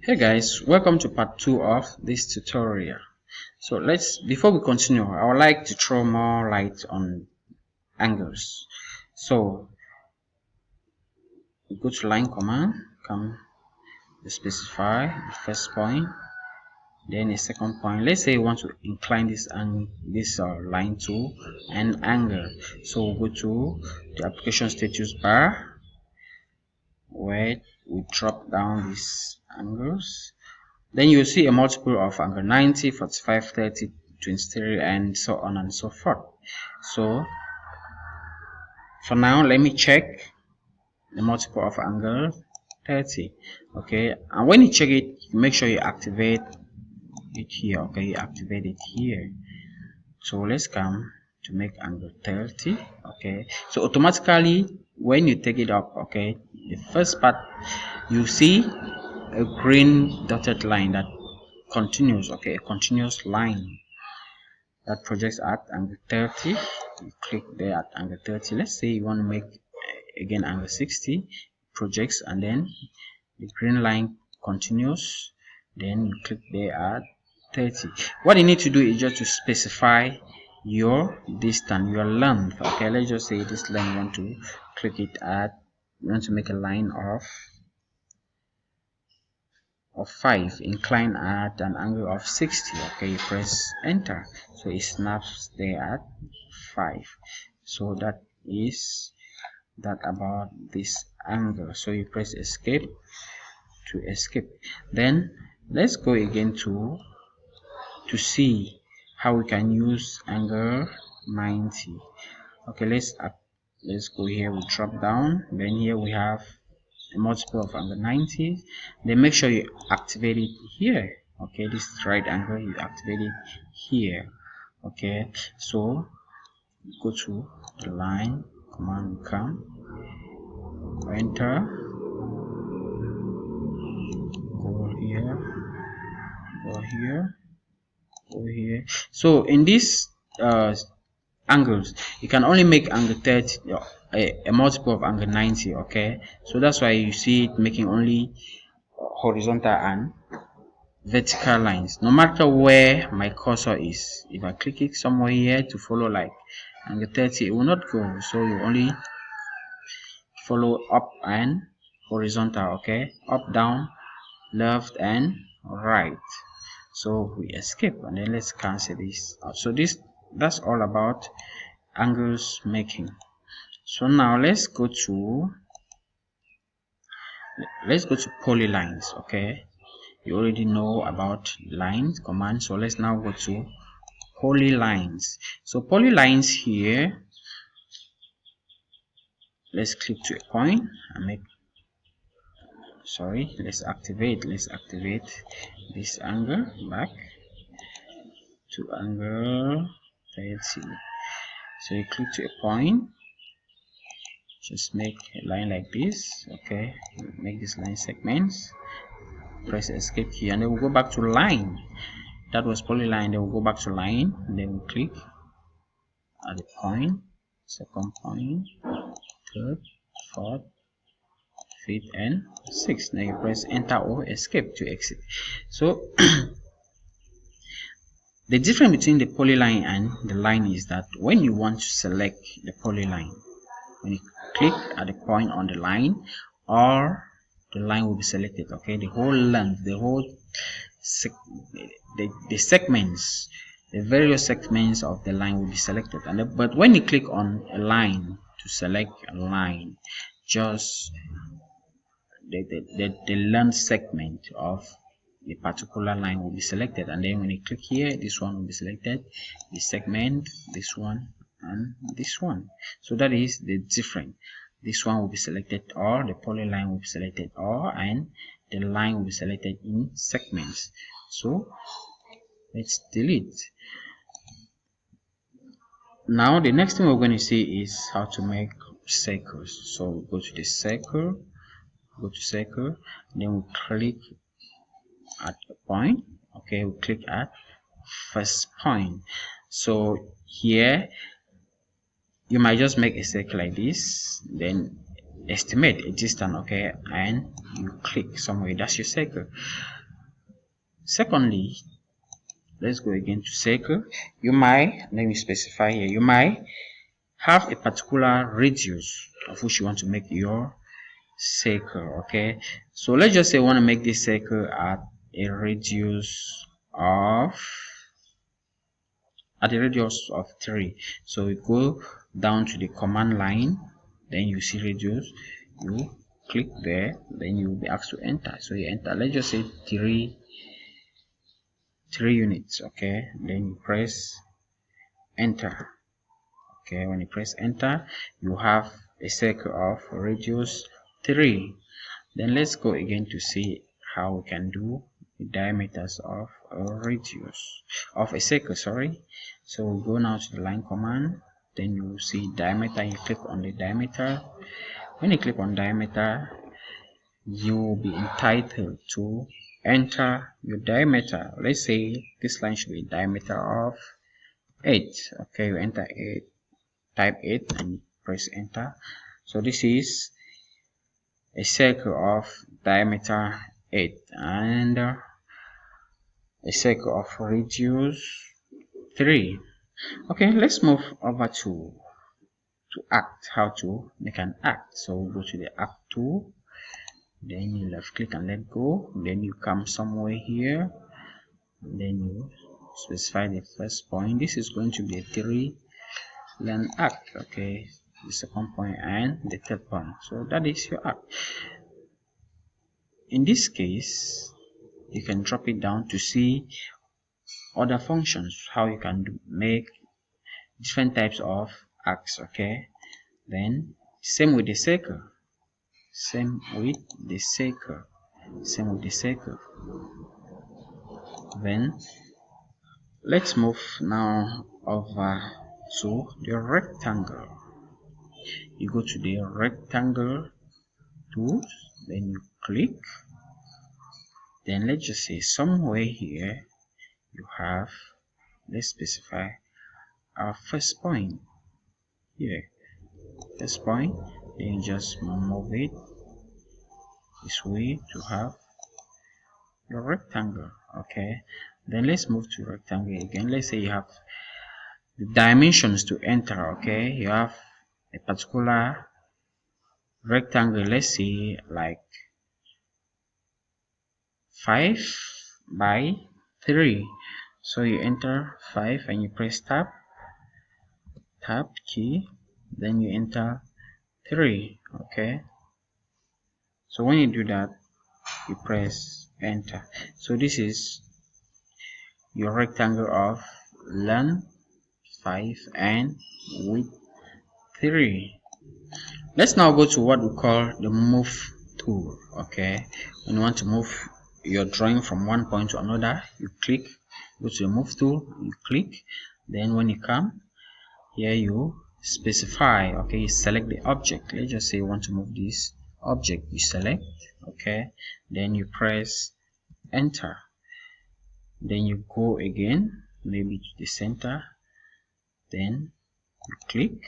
Hey guys, welcome to part 2 of this tutorial. So before we continue, I would like to throw more light on angles. So we go to line command, come to specify the first point, then a second point. Let's say we want to incline this line to an angle. So we'll go to the application status bar where we drop down these angles. Then you'll see a multiple of angle 90, 45, 30, 23, and so on and so forth. So for now, let me check the multiple of angle 30. Okay, and when you check it, make sure you activate it here. Okay, you activate it here. So let's come to make angle 30. Okay, so automatically when you take it up, okay, the first part you see a green dotted line that continues, okay, a continuous line that projects at angle 30. You click there at angle 30. Let's say you want to make again angle 60, projects, and then the green line continues, then you click there at 30. What you need to do is just to specify your distance, your length. Okay, let's just say this line you want to click it at, you want to make a line of 5, incline at an angle of 60. Okay, you press enter, so it snaps there at 5. So that is that about this angle. So you press escape to escape. Then let's go again to see how we can use angle 90. Okay, let's go here, we drop down, then here we have a multiple of angle 90. Then make sure you activate it here. Okay, this right angle, you activate it here. Okay, so go to the line command, come enter, go here, go here, go here. So in these angles, you can only make angle 30 a multiple of angle 90. Okay, so that's why you see it making only horizontal and vertical lines, no matter where my cursor is. If I click it somewhere here to follow like angle 30, it will not go, so you only follow up and horizontal. Okay, up, down, left, and right. So we escape, and then let's cancel this out. So that's all about angles making. So now let's go to polylines. Okay, you already know about lines command, so let's now go to polylines. So polylines here, let's click to a point and make, sorry, let's activate this angle back to angle 30. So you click to a point, just make a line like this. Okay, make this line segments, press escape here, and then we'll go back to line. That was polyline. Then we'll go back to line, and then we'll click at the point, second point, third, fourth, fifth, and sixth. Now you press enter or escape to exit. So the difference between the polyline and the line is that when you want to select the polyline, when you click at the point on the line, or the line will be selected. Okay, the whole length, the whole the segments, the various segments of the line will be selected. But when you click on a line to select a line, just the length segment of a particular line will be selected, and then when you click here, this one will be selected, the segment, this one, and this one. So that is the difference. This one will be selected, or the polyline will be selected, and the line will be selected in segments. So let's delete. Now the next thing we're going to see is how to make circles. So we go to the circle, then we click at a point. Okay, we click at first point. So here you might just make a circle like this, then estimate a distance, okay, and you click somewhere. That's your circle. Secondly, let's go again to circle. You might, let me specify here, you might have a particular radius of which you want to make your circle, okay. So let's just say I want to make this circle at a radius of 3. So you go down to the command line, then you see radius, you click there, then you will be asked to enter. So you enter, let's just say 3 units, okay. Then you press enter. Okay, when you press enter, you have a circle of radius 3. Then let's go again to see how we can do the diameters of a radius of a circle, sorry. So we'll go now to the line command, then you will see diameter. You click on the diameter. When you click on diameter, you will be entitled to enter your diameter. Let's say this line should be a diameter of 8. Okay, you enter 8, type 8 and press enter. So this is a circle of diameter 8 and a circle of radius 3. Okay, let's move over to act, how to make an act. So we'll go to the act tool, then you left click and let go, then you come somewhere here, then you specify the first point. This is going to be a 3-line act, okay, the second point and the third point. So that is your act. In this case, you can drop it down to see other functions, how you can make different types of arcs, okay. Then same with the circle, then let's move now over to the rectangle. You go to the rectangle tools, then you click, then let's just say somewhere here you have, let's specify our first point here, first point, then you just move it this way to have your rectangle, okay. Then let's move to rectangle again. Let's say you have the dimensions to enter, okay. You have a particular rectangle, let's say like 5 by 3. So you enter 5 and you press tab key, then you enter 3, okay. So when you do that, you press enter. So this is your rectangle of length 5 and width 3. Let's now go to what we call the move tool, okay. When you want to move your drawing from one point to another, you click, go to the move tool, you click, then when you come here you specify, okay, you select the object. Let's just say you want to move this object, you select, okay, then you press enter, then you go again maybe to the center, then you click,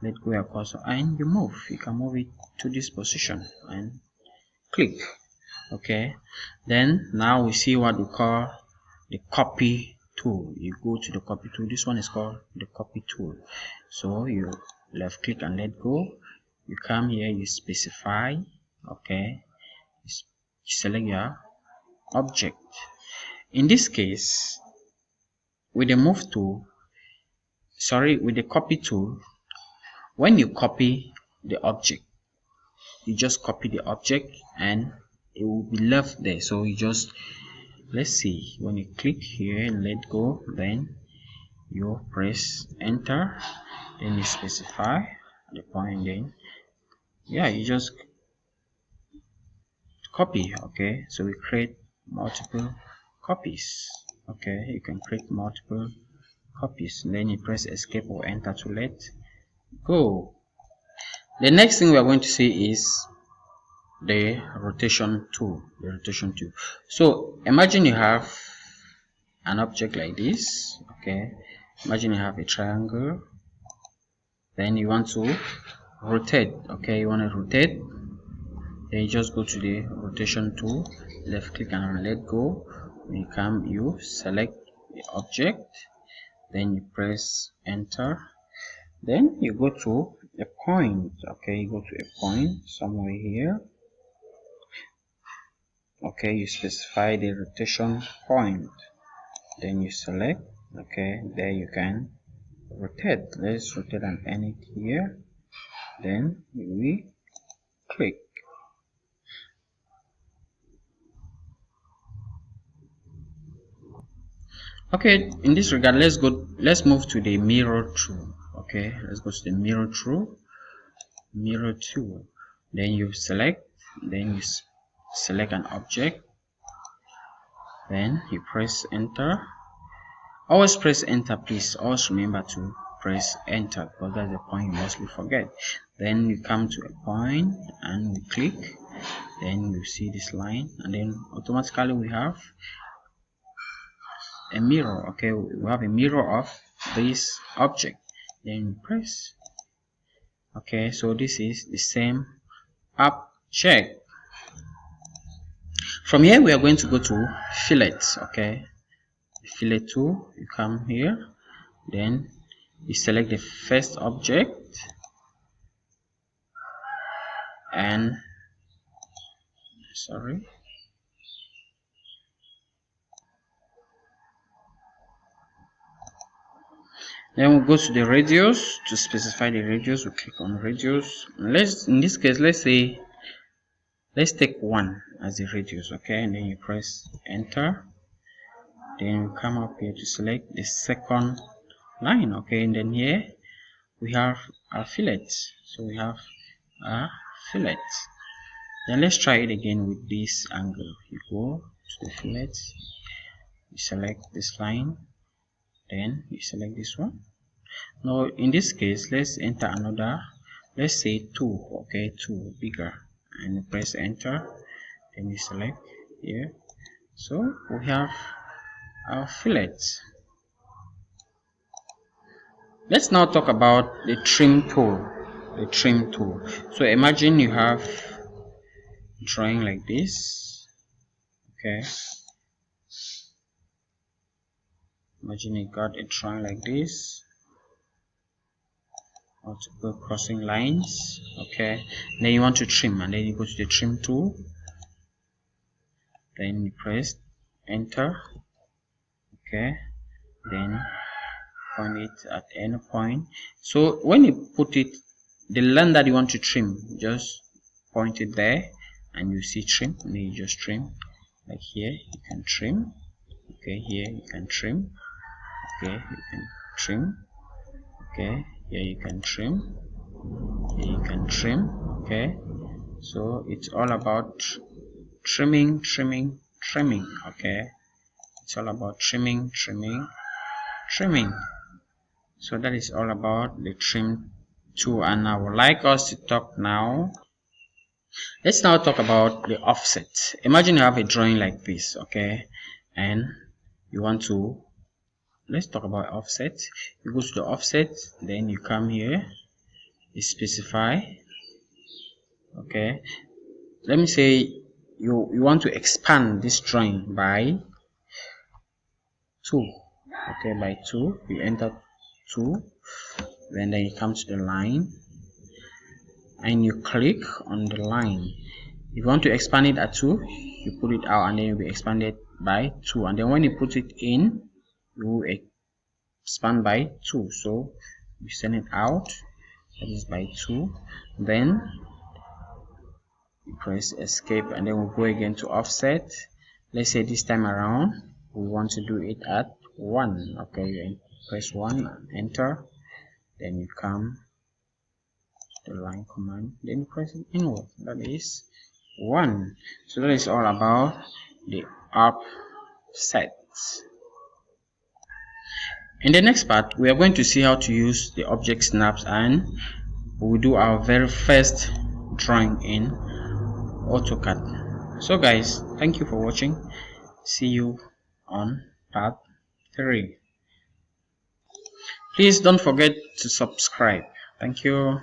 let go your cursor and you move. You can move it to this position and click, okay. Then now we see what we call the copy tool. You go to the copy tool. This one is called the copy tool. So you left click and let go, you come here, you specify, okay, you select your object. In this case, with the move tool, sorry, with the copy tool, when you copy the object, you just copy the object and it will be left there. So you just, let's see, when you click here and let go, then you press enter, then you specify the point, then yeah, you just copy, okay. So we create multiple copies, okay. You can create multiple copies, and then you press escape or enter to let go. The next thing we are going to see is the rotation tool. So imagine you have an object like this, okay. Imagine you have a triangle, then you want to rotate. Okay, you want to rotate, then you just go to the rotation tool, left click and let go. When you come, you select the object, then you press enter, then you go to a point. Okay, you go to a point somewhere here. Okay, you specify the rotation point, then you select. Okay, there you can rotate. Let's rotate and end it here, then we click. Okay, in this regard, let's move to the mirror tool. Okay, let's go to the mirror tool, then you select, then you select an object, then you press enter. Always press enter, please. Always remember to press enter, because that's the point you mostly forget. Then you come to a point and we click, then you see this line, and then automatically we have a mirror. Okay, we have a mirror of this object, then press. Okay, so this is the same object. From here we are going to go to fillet. Okay, the fillet tool, you come here, then you select the first object and then we'll go to the radius. To specify the radius, we click on radius. In this case, let's take 1 as the radius. Okay, and then you press enter, then you come up here to select the second line. Okay, and then here we have our fillet, so we have a fillet. Then let's try it again with this angle. You go to the fillet, you select this line, then you select this one. Now in this case, let's enter another, let's say 2. Okay, 2 bigger, and you press enter, then you select here. So we have our fillet. Let's now talk about the trim tool. So imagine you have drawing like this. Okay, imagine you got a drawing like this, multiple crossing lines. Okay, and then you want to trim, and then you go to the trim tool, then you press enter. Okay, then point it at any point. So when you put it, the line that you want to trim, just point it there and you see trim, and then you just trim. Like here you can trim. Okay, here you can trim. Okay, you can trim. Okay, here you can trim. Here you can trim. Okay, so it's all about trimming. Okay, it's all about trimming. So that is all about the trim tool. And I would like us to talk now. Let's now talk about the offset. Imagine you have a drawing like this. Okay, and you want to, let's talk about offset. You go to the offset, then you come here, you specify. Okay, let me say you want to expand this drawing by 2. Okay, by 2, you enter 2, then you come to the line and you click on the line. If you want to expand it at 2, you put it out, and then it will be expanded by 2, and then when you put it in, you will expand by 2. So you send it out, that is by 2, then you press escape, and then we'll go again to offset. Let's say this time around we want to do it at 1. Okay, you press 1 and enter, then you come to the line command, then you press it inward, that is 1. So that is all about the offset. In the next part, we are going to see how to use the object snaps, and we will do our very first drawing in AutoCAD. So guys, thank you for watching. See you on part 3. Please don't forget to subscribe. Thank you.